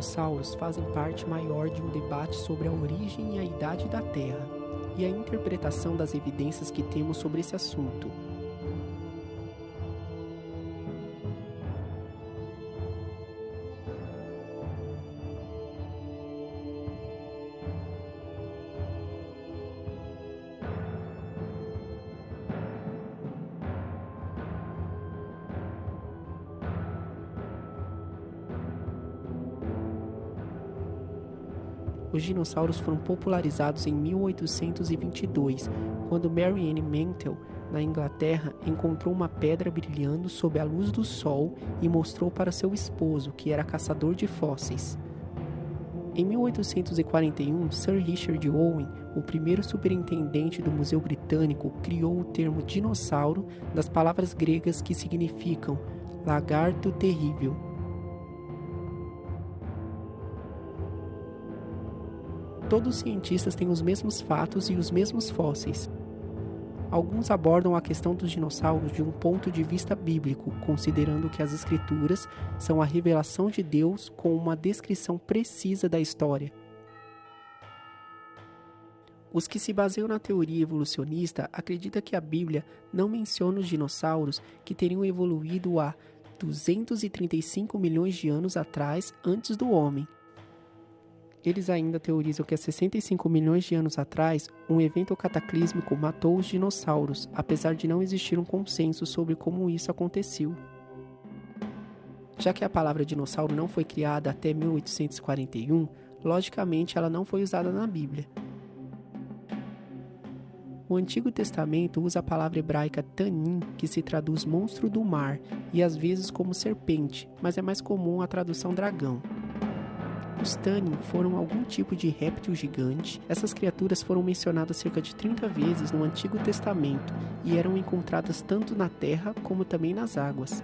dinossauros fazem parte maior de um debate sobre a origem e a idade da Terra, e a interpretação das evidências que temos sobre esse assunto. Os dinossauros foram popularizados em 1822, quando Mary Ann Mansell, na Inglaterra, encontrou uma pedra brilhando sob a luz do sol e mostrou para seu esposo, que era caçador de fósseis. Em 1841, Sir Richard Owen, o primeiro superintendente do Museu Britânico, criou o termo dinossauro das palavras gregas que significam lagarto terrível. Todos os cientistas têm os mesmos fatos e os mesmos fósseis. Alguns abordam a questão dos dinossauros de um ponto de vista bíblico, considerando que as escrituras são a revelação de Deus com uma descrição precisa da história. Os que se baseiam na teoria evolucionista acreditam que a Bíblia não menciona os dinossauros que teriam evoluído há 235 milhões de anos atrás, antes do homem. Eles ainda teorizam que há 65 milhões de anos atrás, um evento cataclísmico matou os dinossauros, apesar de não existir um consenso sobre como isso aconteceu. Já que a palavra dinossauro não foi criada até 1841, logicamente ela não foi usada na Bíblia. O Antigo Testamento usa a palavra hebraica tanim, que se traduz monstro do mar, e às vezes como serpente, mas é mais comum a tradução dragão. Os Tanin foram algum tipo de réptil gigante. Essas criaturas foram mencionadas cerca de 30 vezes no Antigo Testamento e eram encontradas tanto na terra como também nas águas.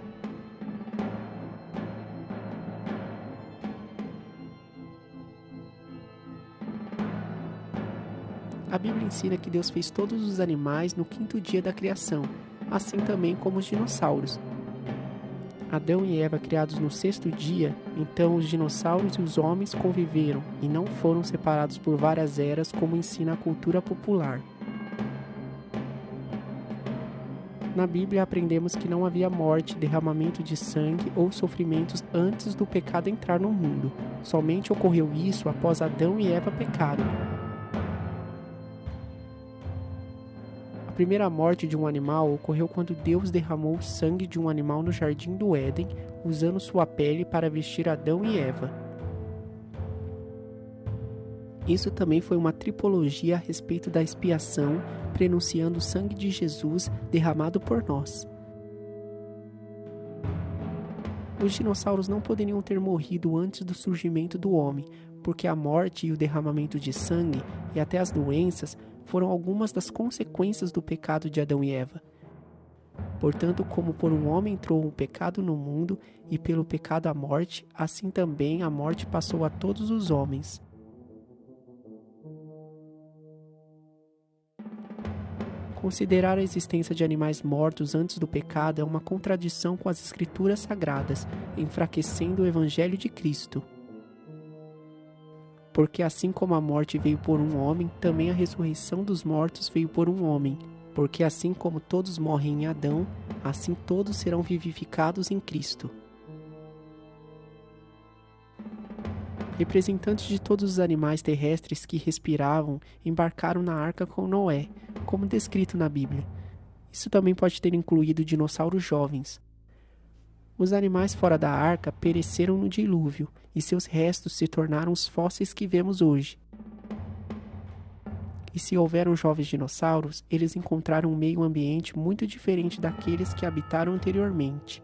A Bíblia ensina que Deus fez todos os animais no 5º dia da criação, assim também como os dinossauros. Adão e Eva criados no 6º dia, então os dinossauros e os homens conviveram e não foram separados por várias eras como ensina a cultura popular. Na Bíblia aprendemos que não havia morte, derramamento de sangue ou sofrimentos antes do pecado entrar no mundo. Somente ocorreu isso após Adão e Eva pecaram. A primeira morte de um animal ocorreu quando Deus derramou o sangue de um animal no jardim do Éden, usando sua pele para vestir Adão e Eva. Isso também foi uma tripologia a respeito da expiação, prenunciando o sangue de Jesus derramado por nós. Os dinossauros não poderiam ter morrido antes do surgimento do homem, porque a morte e o derramamento de sangue, e até as doenças, foram algumas das consequências do pecado de Adão e Eva. Portanto, como por um homem entrou o pecado no mundo, e pelo pecado a morte, assim também a morte passou a todos os homens. Considerar a existência de animais mortos antes do pecado é uma contradição com as Escrituras Sagradas, enfraquecendo o Evangelho de Cristo. Porque assim como a morte veio por um homem, também a ressurreição dos mortos veio por um homem. Porque assim como todos morrem em Adão, assim todos serão vivificados em Cristo. Representantes de todos os animais terrestres que respiravam embarcaram na arca com Noé, como descrito na Bíblia. Isso também pode ter incluído dinossauros jovens. Os animais fora da arca pereceram no dilúvio, e seus restos se tornaram os fósseis que vemos hoje. E se houveram jovens dinossauros, eles encontraram um meio ambiente muito diferente daqueles que habitaram anteriormente.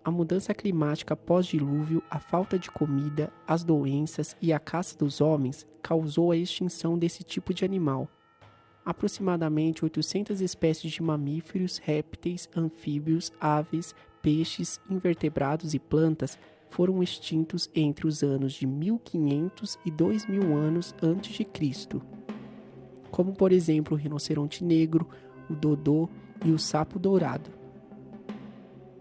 A mudança climática pós-dilúvio, a falta de comida, as doenças e a caça dos homens causou a extinção desse tipo de animal. Aproximadamente 800 espécies de mamíferos, répteis, anfíbios, aves, peixes, invertebrados e plantas foram extintos entre os anos de 1500 e 2000 anos antes de Cristo, como por exemplo o rinoceronte negro, o dodô e o sapo dourado.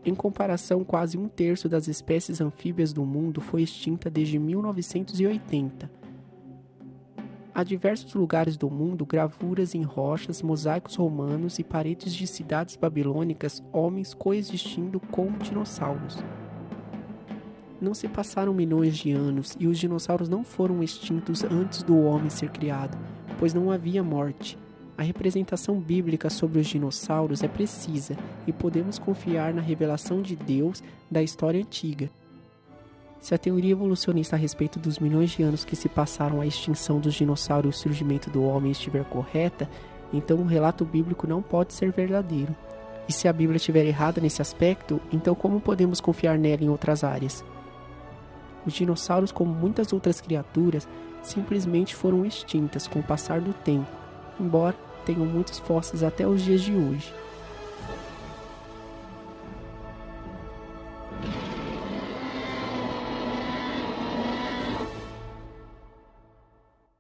Em comparação, quase um terço das espécies anfíbias do mundo foi extinta desde 1980. Há diversos lugares do mundo gravuras em rochas, mosaicos romanos e paredes de cidades babilônicas, homens coexistindo com dinossauros. Não se passaram milhões de anos e os dinossauros não foram extintos antes do homem ser criado, pois não havia morte. A representação bíblica sobre os dinossauros é precisa e podemos confiar na revelação de Deus da história antiga. Se a teoria evolucionista a respeito dos milhões de anos que se passaram à extinção dos dinossauros e o surgimento do homem estiver correta, então o relato bíblico não pode ser verdadeiro. E se a Bíblia estiver errada nesse aspecto, então como podemos confiar nela em outras áreas? Os dinossauros, como muitas outras criaturas, simplesmente foram extintas com o passar do tempo, embora tenham muitos fósseis até os dias de hoje.